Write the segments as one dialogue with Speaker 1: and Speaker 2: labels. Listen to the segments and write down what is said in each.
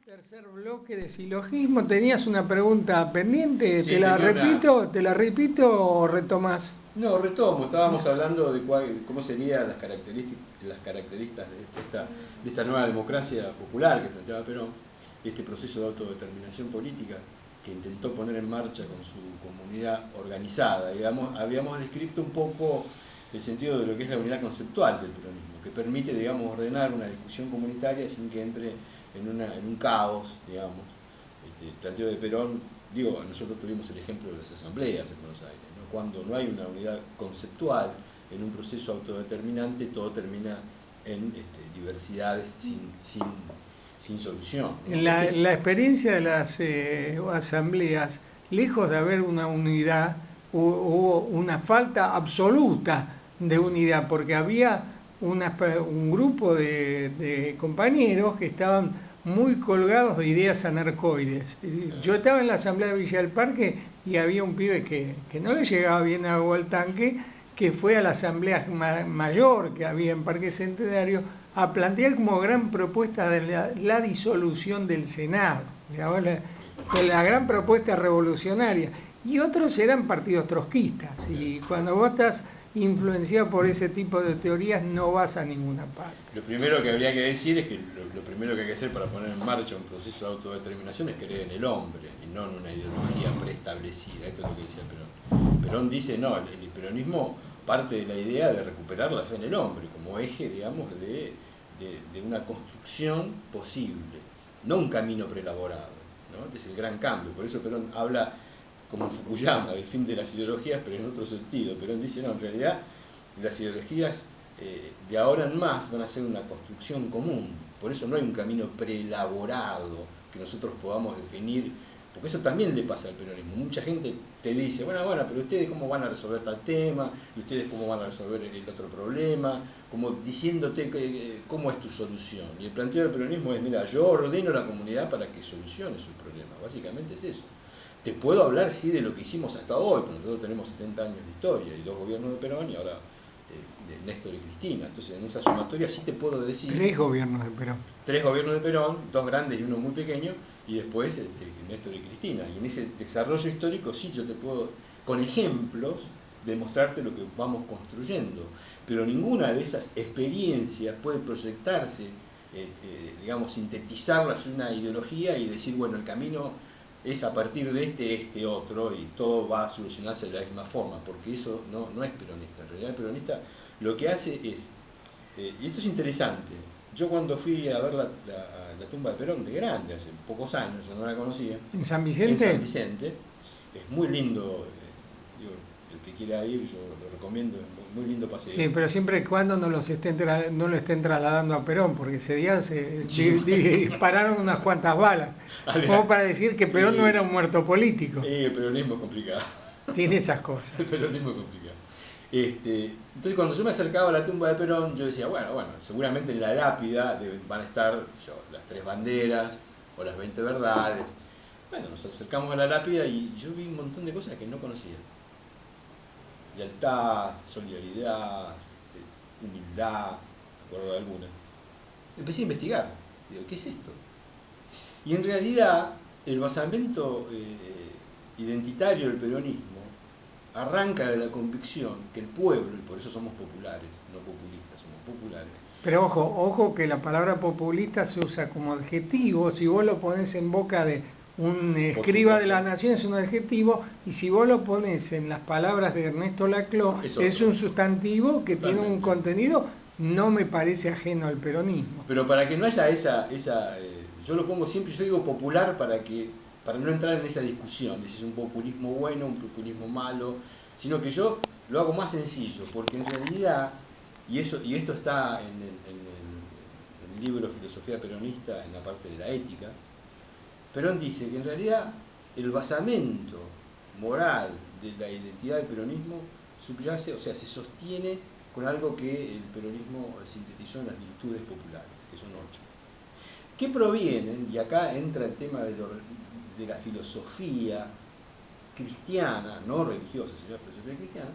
Speaker 1: Tercer bloque de silogismo. Tenías una pregunta pendiente,
Speaker 2: Sí,
Speaker 1: ¿te la repito o retomás?
Speaker 2: No, retomo. Estábamos hablando de cómo serían las características de esta nueva democracia popular que planteaba Perón, este proceso de autodeterminación política que intentó poner en marcha con su comunidad organizada. Habíamos descrito un poco el sentido de lo que es la unidad conceptual del peronismo, que permite, digamos, ordenar una discusión comunitaria sin que entre en un caos, digamos. El planteo de Perón, nosotros tuvimos el ejemplo de las asambleas en Buenos Aires, ¿no? Cuando no hay una unidad conceptual en un proceso autodeterminante, todo termina en diversidades sin solución, ¿no?
Speaker 1: La experiencia de las asambleas, lejos de haber una unidad, hubo una falta absoluta de unidad, porque había un grupo de compañeros que estaban muy colgados de ideas anarcoides. Yo estaba en la asamblea de Villa del Parque y había un pibe que no le llegaba bien agua al tanque, que fue a la asamblea mayor que había en Parque Centenario a plantear como gran propuesta de la disolución del Senado, la gran propuesta revolucionaria. Y otros eran partidos trotskistas, y cuando vos estás influenciado por ese tipo de teorías no vas a ninguna parte.
Speaker 2: Lo primero que habría que decir es que lo primero que hay que hacer para poner en marcha un proceso de autodeterminación es creer en el hombre y no en una ideología preestablecida. Esto es lo que decía Perón. Perón dice, no, el peronismo parte de la idea de recuperar la fe en el hombre como eje, digamos, de una construcción posible, no un camino preelaborado, ¿no? Este es el gran cambio. Por eso Perón habla como Fukuyama del fin de las ideologías, pero en otro sentido. Perón dice, no, en realidad las ideologías de ahora en más van a ser una construcción común. Por eso no hay un camino preelaborado que nosotros podamos definir, porque eso también le pasa al peronismo. Mucha gente te dice, bueno, pero ustedes cómo van a resolver tal tema, y ustedes cómo van a resolver el otro problema, como diciéndote cómo es tu solución. Y el planteo del peronismo es, mira, yo ordeno a la comunidad para que solucione su problema. Básicamente es eso. Te puedo hablar, sí, de lo que hicimos hasta hoy, porque nosotros tenemos 70 años de historia y 2 gobiernos de Perón y ahora de Néstor y Cristina. Entonces, en esa sumatoria sí te puedo decir...
Speaker 1: 3 gobiernos de Perón.
Speaker 2: 3 gobiernos de Perón, 2 grandes y uno muy pequeño, y después Néstor y Cristina. Y en ese desarrollo histórico sí yo te puedo, con ejemplos, demostrarte lo que vamos construyendo. Pero ninguna de esas experiencias puede proyectarse, digamos, sintetizarlas en una ideología y decir, bueno, el camino es a partir de este otro y todo va a solucionarse de la misma forma, porque eso no es peronista. En realidad el peronista lo que hace es, y esto es interesante, yo cuando fui a ver la tumba de Perón de grande, hace pocos años, yo no la conocía,
Speaker 1: ¿En San Vicente?
Speaker 2: En San Vicente, es muy lindo, el que quiera ir yo lo recomiendo, es muy lindo paseo.
Speaker 1: Sí, pero siempre y cuando no lo estén trasladando a Perón, porque ese día se dispararon unas cuantas balas, como para decir que Perón no era un muerto político.
Speaker 2: El peronismo es complicado.
Speaker 1: Tiene esas cosas.
Speaker 2: El peronismo es complicado. Entonces cuando yo me acercaba a la tumba de Perón, yo decía, bueno, seguramente en la lápida van a estar las 3 banderas o las 20 verdades. Bueno, nos acercamos a la lápida y yo vi un montón de cosas que no conocía. Lealtad, solidaridad, humildad, me acuerdo de algunas. Empecé a investigar, digo, ¿qué es esto? Y en realidad el basamento identitario del peronismo arranca de la convicción que el pueblo, y por eso somos populares, no populistas, somos populares.
Speaker 1: Pero ojo que la palabra populista se usa como adjetivo, si vos lo pones en boca de un escriba de la nación es un adjetivo, y si vos lo pones en las palabras de Ernesto Laclau es un sustantivo que tiene un contenido, no me parece ajeno al peronismo.
Speaker 2: Pero para que no haya yo lo pongo siempre, yo digo popular para no entrar en esa discusión de si es un populismo bueno, un populismo malo, sino que yo lo hago más sencillo, porque en realidad, y esto está en el libro Filosofía Peronista, en la parte de la ética, Perón dice que en realidad el basamento moral de la identidad del peronismo subyace, o sea, se sostiene con algo que el peronismo sintetizó en las virtudes populares, que son 8. Que provienen, y acá entra el tema de la filosofía cristiana, no religiosa, sino la filosofía cristiana,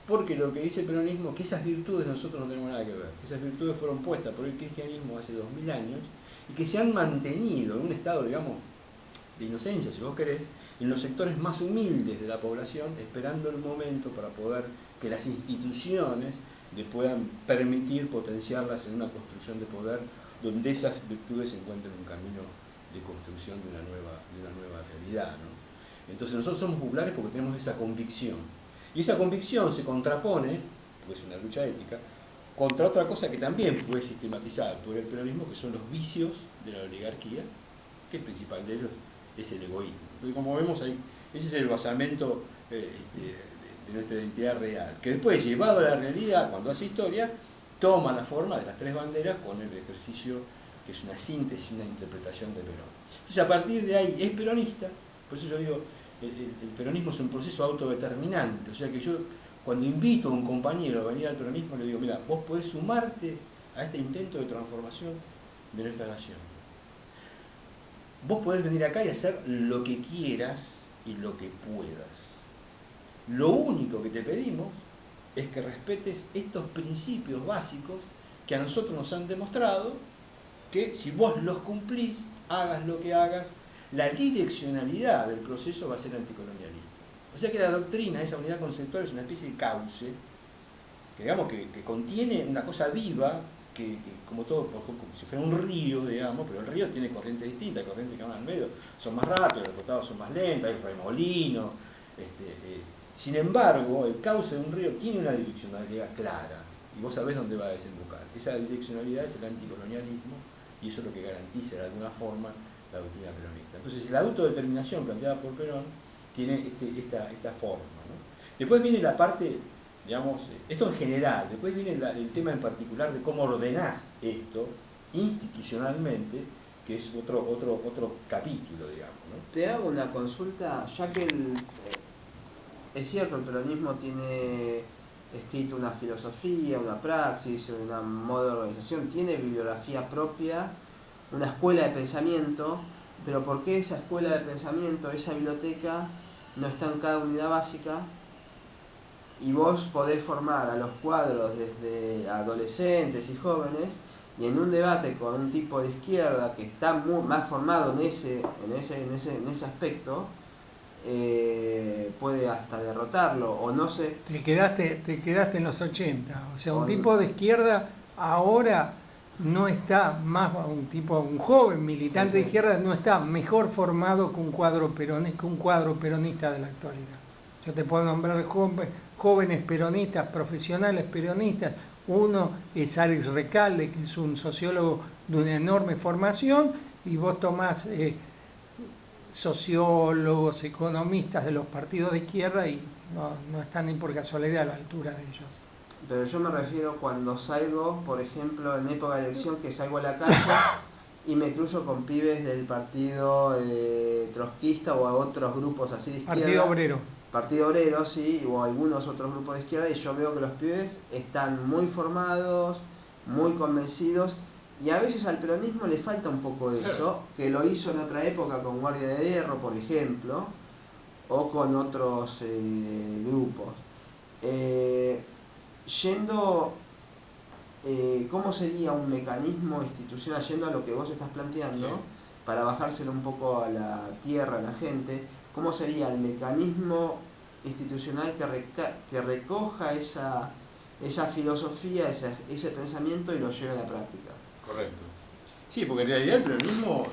Speaker 2: porque lo que dice el peronismo es que esas virtudes nosotros no tenemos nada que ver. Esas virtudes fueron puestas por el cristianismo hace 2000 años y que se han mantenido en un estado, digamos, de inocencia, si vos querés, en los sectores más humildes de la población, esperando el momento para poder que las instituciones le puedan permitir potenciarlas en una construcción de poder donde esas virtudes encuentren un camino de construcción de una nueva realidad, ¿no? Entonces nosotros somos populares porque tenemos esa convicción. Y esa convicción se contrapone, porque es una lucha ética, contra otra cosa que también fue sistematizada por el peronismo, que son los vicios de la oligarquía, que el principal de ellos es el egoísmo. Entonces, como vemos ahí, ese es el basamento de nuestra identidad real, que después, llevado a la realidad, cuando hace historia, toma la forma de las tres banderas con el ejercicio que es una síntesis, una interpretación de Perón. Entonces, a partir de ahí es peronista. Por eso yo digo, el peronismo es un proceso autodeterminante. O sea que yo, cuando invito a un compañero a venir al peronismo, le digo, mira, vos podés sumarte a este intento de transformación de nuestra nación. Vos podés venir acá y hacer lo que quieras y lo que puedas. Lo único que te pedimos es que respetes estos principios básicos que a nosotros nos han demostrado que si vos los cumplís, hagas lo que hagas, la direccionalidad del proceso va a ser anticolonialista. O sea que la doctrina, esa unidad conceptual, es una especie de cauce, que digamos que contiene una cosa viva, que como todo, como si fuera un río, digamos, pero el río tiene corrientes distintas, corrientes que van al medio, son más rápidas, los costados son más lentas, hay remolinos. Sin embargo, el cauce de un río tiene una direccionalidad clara, y vos sabés dónde va a desembocar. Esa direccionalidad es el anticolonialismo, y eso es lo que garantiza de alguna forma la doctrina peronista. Entonces, la autodeterminación planteada por Perón tiene esta forma, ¿no? Después viene la parte, digamos, esto en general, después viene el tema en particular de cómo ordenás esto institucionalmente, que es otro capítulo, digamos, ¿no?
Speaker 3: Te hago una consulta, ya que es cierto, el peronismo tiene escrito una filosofía, una praxis, un modo de organización, tiene bibliografía propia, una escuela de pensamiento, pero ¿por qué esa escuela de pensamiento, esa biblioteca, no está en cada unidad básica? Y vos podés formar a los cuadros desde adolescentes y jóvenes, y en un debate con un tipo de izquierda que está más formado en ese aspecto, puede hasta derrotarlo, o no sé.
Speaker 1: Te quedaste en los 80, o sea, un tipo de izquierda ahora no está más, un joven militante de izquierda no está mejor formado que un cuadro peronista de la actualidad. Yo te puedo nombrar jóvenes peronistas, profesionales peronistas. Uno es Alex Recalde, que es un sociólogo de una enorme formación, y vos tomás sociólogos, economistas de los partidos de izquierda y no están ni por casualidad a la altura de ellos.
Speaker 3: Pero yo me refiero cuando salgo, por ejemplo, en época de elección, que salgo a la calle y me cruzo con pibes del partido trotskista o a otros grupos así de izquierda. Partido Obrero, sí, o algunos otros grupos de izquierda, y yo veo que los pibes están muy formados, muy convencidos, y a veces al peronismo le falta un poco eso, que lo hizo en otra época con Guardia de Hierro, por ejemplo, o con otros grupos. ¿Cómo sería un mecanismo institucional, yendo a lo que vos estás planteando, sí, para bajárselo un poco a la tierra, a la gente? ¿Cómo sería el mecanismo institucional que recoja esa filosofía, ese pensamiento y lo lleve a la práctica?
Speaker 2: Correcto. Sí, porque en realidad el peronismo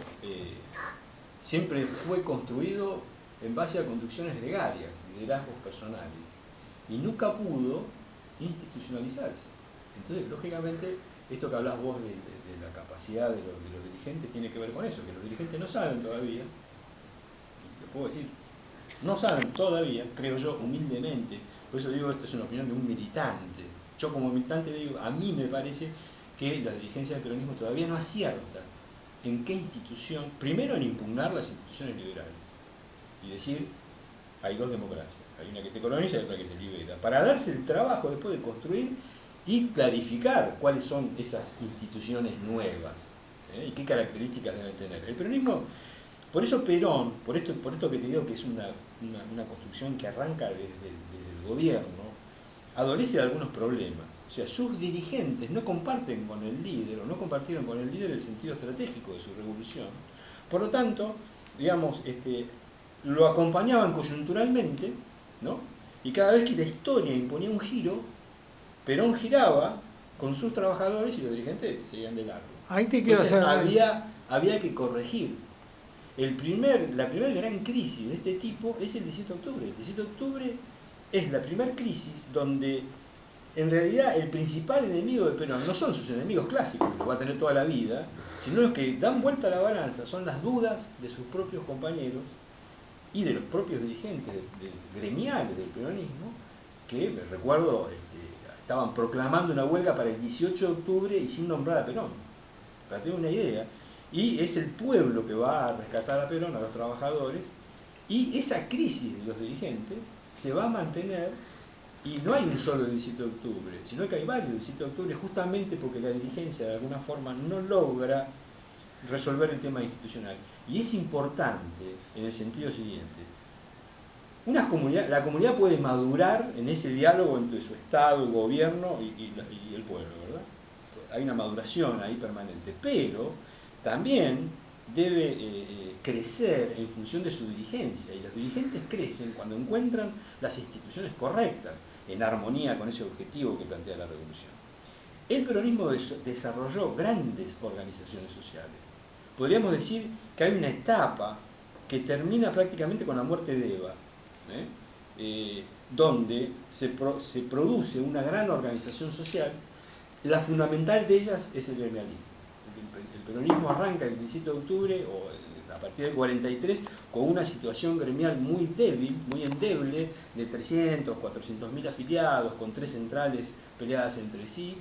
Speaker 2: siempre fue construido en base a conducciones gregarias, liderazgos personales, y nunca pudo institucionalizarse. Entonces, lógicamente, esto que hablas vos de la capacidad de los dirigentes tiene que ver con eso, que los dirigentes no saben todavía, y lo puedo decir, no saben todavía, creo yo, humildemente, por eso digo, esto es una opinión de un militante. Yo como militante digo, a mí me parece que la dirigencia del peronismo todavía no acierta en qué institución, primero en impugnar las instituciones liberales, y decir, hay dos democracias, hay una que te coloniza y otra que te libera, para darse el trabajo después de construir y clarificar cuáles son esas instituciones nuevas, y qué características deben tener. El peronismo, por eso Perón, por esto que te digo que es una construcción que arranca desde el gobierno, adolece de algunos problemas. O sea, sus dirigentes no comparten con el líder, o no compartieron con el líder el sentido estratégico de su revolución. Por lo tanto, digamos, lo acompañaban coyunturalmente, ¿no? Y cada vez que la historia imponía un giro, Perón giraba con sus trabajadores y los dirigentes seguían de largo.
Speaker 1: Ahí te quiero
Speaker 2: Entonces,
Speaker 1: hacer...
Speaker 2: había que corregir. La primera gran crisis de este tipo es el 17 de octubre. El 17 de octubre es la primera crisis donde en realidad el principal enemigo de Perón no son sus enemigos clásicos, que lo va a tener toda la vida, sino los que dan vuelta a la balanza son las dudas de sus propios compañeros y de los propios dirigentes gremiales del peronismo, que, me recuerdo, estaban proclamando una huelga para el 18 de octubre y sin nombrar a Perón, para tener una idea. Y es el pueblo que va a rescatar a Perón, a los trabajadores, y esa crisis de los dirigentes se va a mantener, y no hay un solo 17 de octubre, sino que hay varios 17 de octubre, justamente porque la dirigencia de alguna forma no logra resolver el tema institucional. Y es importante en el sentido siguiente: la comunidad puede madurar en ese diálogo entre su Estado, el gobierno y el pueblo, ¿verdad? Hay una maduración ahí permanente, pero también debe crecer en función de su dirigencia, y los dirigentes crecen cuando encuentran las instituciones correctas, en armonía con ese objetivo que plantea la revolución. El peronismo desarrolló grandes organizaciones sociales. Podríamos decir que hay una etapa que termina prácticamente con la muerte de Eva, donde se produce una gran organización social. La fundamental de ellas es el gremialismo. El peronismo arranca el 17 de octubre, o a partir del 43, con una situación gremial muy débil, muy endeble, de 300, 400.000 afiliados, con 3 centrales peleadas entre sí,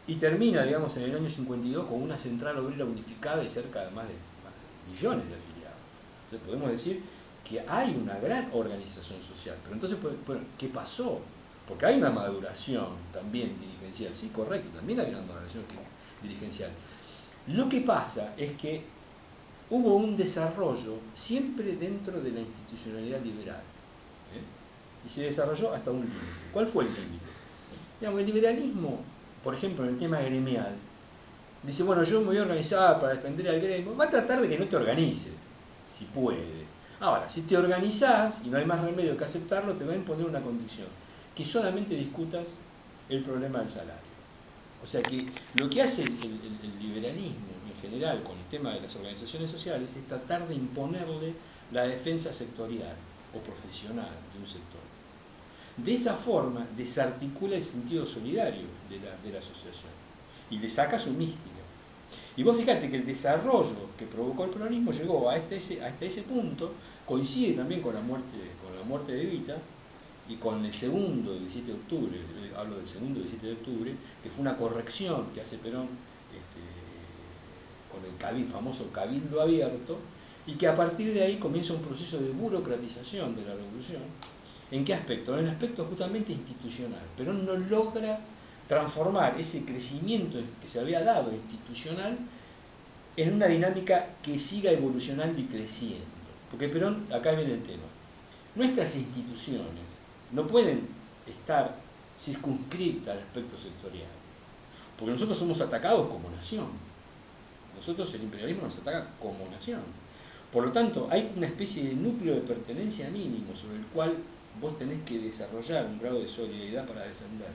Speaker 2: y termina, digamos, en el año 52 con una central obrera unificada y cerca de más de millones de afiliados. Entonces podemos decir que hay una gran organización social. Pero entonces, bueno, ¿qué pasó? Porque hay una maduración también dirigencial, sí, correcto, también hay una maduración dirigencial. Lo que pasa es que hubo un desarrollo siempre dentro de la institucionalidad liberal, y se desarrolló hasta un límite. ¿Cuál fue el límite? Digamos, el liberalismo, por ejemplo, en el tema gremial, dice: bueno, yo me voy a organizar para defender al gremio. Va a tratar de que no te organices, si puede. Ahora, si te organizás y no hay más remedio que aceptarlo, te va a imponer una condición: que solamente discutas el problema del salario. O sea que lo que hace el liberalismo en general con el tema de las organizaciones sociales es tratar de imponerle la defensa sectorial o profesional de un sector. De esa forma desarticula el sentido solidario de la asociación y le saca su mística. Y vos fíjate que el desarrollo que provocó el peronismo llegó hasta ese punto, coincide también con la muerte de Evita, y con el segundo 17 de octubre, hablo del segundo 17 de octubre, que fue una corrección que hace Perón con el famoso cabildo abierto, y que a partir de ahí comienza un proceso de burocratización de la revolución. ¿En qué aspecto? En el aspecto justamente institucional. Perón no logra transformar ese crecimiento que se había dado institucional en una dinámica que siga evolucionando y creciendo. Porque Perón, acá viene el tema, nuestras instituciones no pueden estar circunscritas al aspecto sectorial, porque nosotros somos atacados como nación. Nosotros, el imperialismo nos ataca como nación. Por lo tanto, hay una especie de núcleo de pertenencia mínimo sobre el cual vos tenés que desarrollar un grado de solidaridad para defenderte,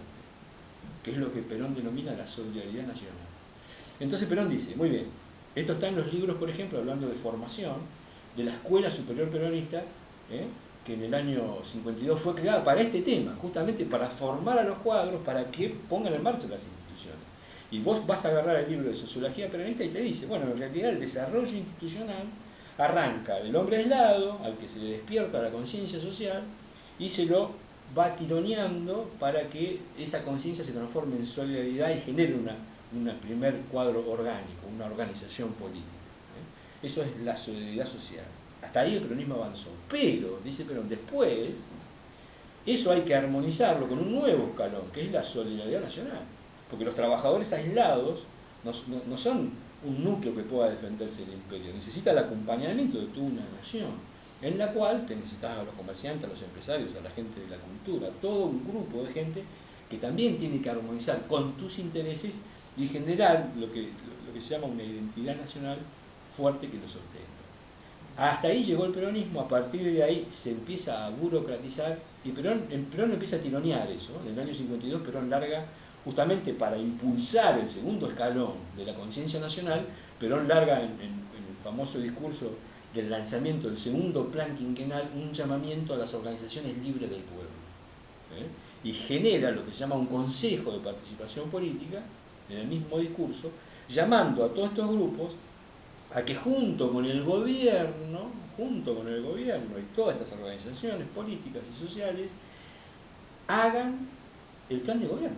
Speaker 2: que es lo que Perón denomina la solidaridad nacional. Entonces Perón dice: muy bien, esto está en los libros, por ejemplo, hablando de formación, de la Escuela Superior Peronista, que en el año 52 fue creada para este tema, justamente para formar a los cuadros, para que pongan en marcha las instituciones. Y vos vas a agarrar el libro de Sociología Peronista y te dice: bueno, en realidad el desarrollo institucional arranca del hombre aislado, al que se le despierta la conciencia social, y se lo va tironeando para que esa conciencia se transforme en solidaridad y genere un primer cuadro orgánico, una organización política. Eso es la solidaridad social. Hasta ahí el peronismo avanzó. Pero, dice Perón, después, eso hay que armonizarlo con un nuevo escalón, que es la solidaridad nacional. Porque los trabajadores aislados no son un núcleo que pueda defenderse del imperio. Necesita el acompañamiento de toda una nación, en la cual te necesitas a los comerciantes, a los empresarios, a la gente de la cultura, todo un grupo de gente que también tiene que armonizar con tus intereses y generar lo que se llama una identidad nacional fuerte que lo sostenga. Hasta ahí llegó el peronismo, a partir de ahí se empieza a burocratizar y Perón empieza a tironear eso. En el año 52 Perón larga, justamente para impulsar el segundo escalón de la conciencia nacional, Perón larga en el famoso discurso del lanzamiento del segundo plan quinquenal un llamamiento a las organizaciones libres del pueblo. Y genera lo que se llama un consejo de participación política, en el mismo discurso, llamando a todos estos grupos a que junto con el gobierno y todas estas organizaciones políticas y sociales, hagan el plan de gobierno.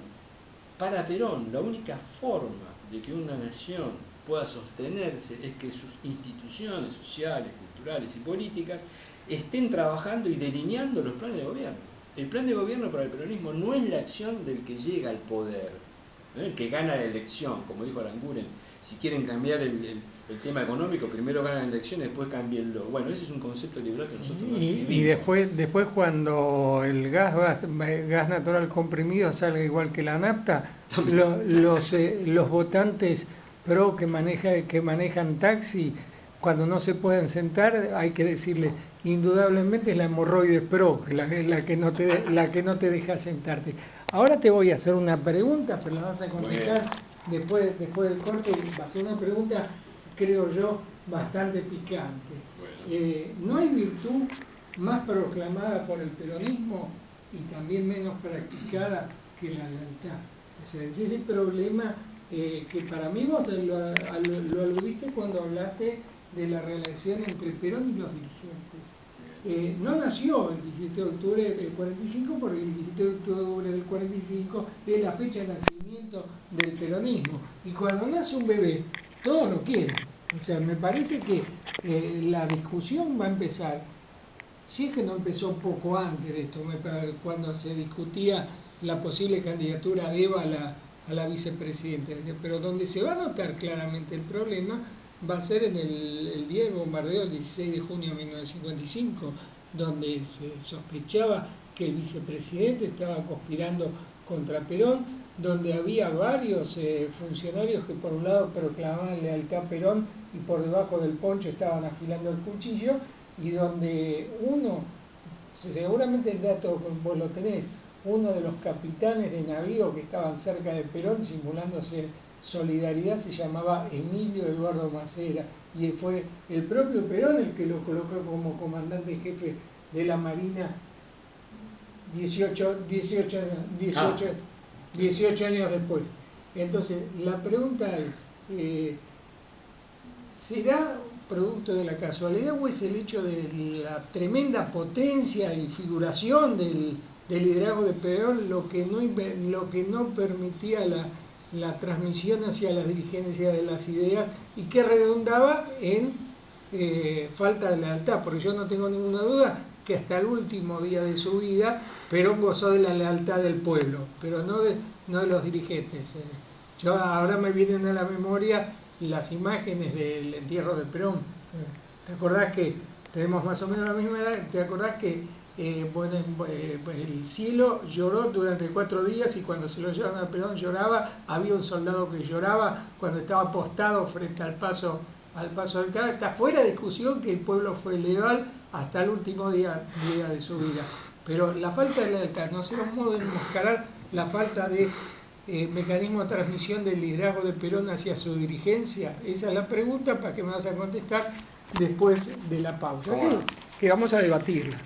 Speaker 2: Para Perón, la única forma de que una nación pueda sostenerse es que sus instituciones sociales, culturales y políticas estén trabajando y delineando los planes de gobierno. El plan de gobierno para el peronismo no es la acción del que llega al poder, el que gana la elección, como dijo Aranguren. Si quieren cambiar el tema económico, primero ganan la elección y después cámbienlo. Bueno, ese es un concepto liberal que nosotros no vivimos.
Speaker 1: Y después cuando el gas natural comprimido salga igual que la nafta, los votantes pro que manejan taxi, cuando no se pueden sentar, hay que decirle, indudablemente es la hemorroides pro, la que no te deja sentarte. Ahora te voy a hacer una pregunta, pero la vas a contestar después del corte. Va a ser una pregunta, creo yo, bastante picante. ¿No hay virtud más proclamada por el peronismo y también menos practicada que la lealtad? Ese es el problema que para mí vos lo aludiste cuando hablaste de la relación entre Perón y los dirigentes. No nació el 17 de octubre del 45 porque el 17 de octubre del 45 es la fecha de nacimiento del peronismo. Y cuando nace un bebé, todos lo quieren. O sea, me parece que la discusión va a empezar, si es que no empezó un poco antes de esto, cuando se discutía la posible candidatura de Eva a la vicepresidenta, pero donde se va a notar claramente el problema va a ser en el día del bombardeo, el 16 de junio de 1955, donde se sospechaba que el vicepresidente estaba conspirando contra Perón, donde había varios funcionarios que por un lado proclamaban lealtad a Perón y por debajo del poncho estaban afilando el cuchillo, y donde seguramente el dato vos lo tenés, uno de los capitanes de navío que estaban cerca de Perón simulándose solidaridad se llamaba Emilio Eduardo Macera, y fue el propio Perón el que lo colocó como comandante jefe de la Marina 18 años después. Entonces, la pregunta es, ¿será producto de la casualidad o es el hecho de la tremenda potencia y figuración del liderazgo de Perón lo que no permitía la transmisión hacia la dirigencia de las ideas y que redundaba en falta de lealtad? Porque yo no tengo ninguna duda que hasta el último día de su vida Perón gozó de la lealtad del pueblo, pero no de los dirigentes. Yo ahora me vienen a la memoria las imágenes del entierro de Perón. ¿Te acordás que tenemos más o menos la misma edad? ¿Te acordás que el cielo lloró durante 4 días y cuando se lo llevaron a Perón lloraba? Había un soldado que lloraba cuando estaba apostado frente al paso del carro. Está fuera de discusión que el pueblo fue leal hasta el último día de su vida. Pero la falta de lealtad no será un modo de enmascarar la falta de mecanismo de transmisión del liderazgo de Perón hacia su dirigencia. Esa es la pregunta para que me vas a contestar después de la pausa, que vamos a debatirla.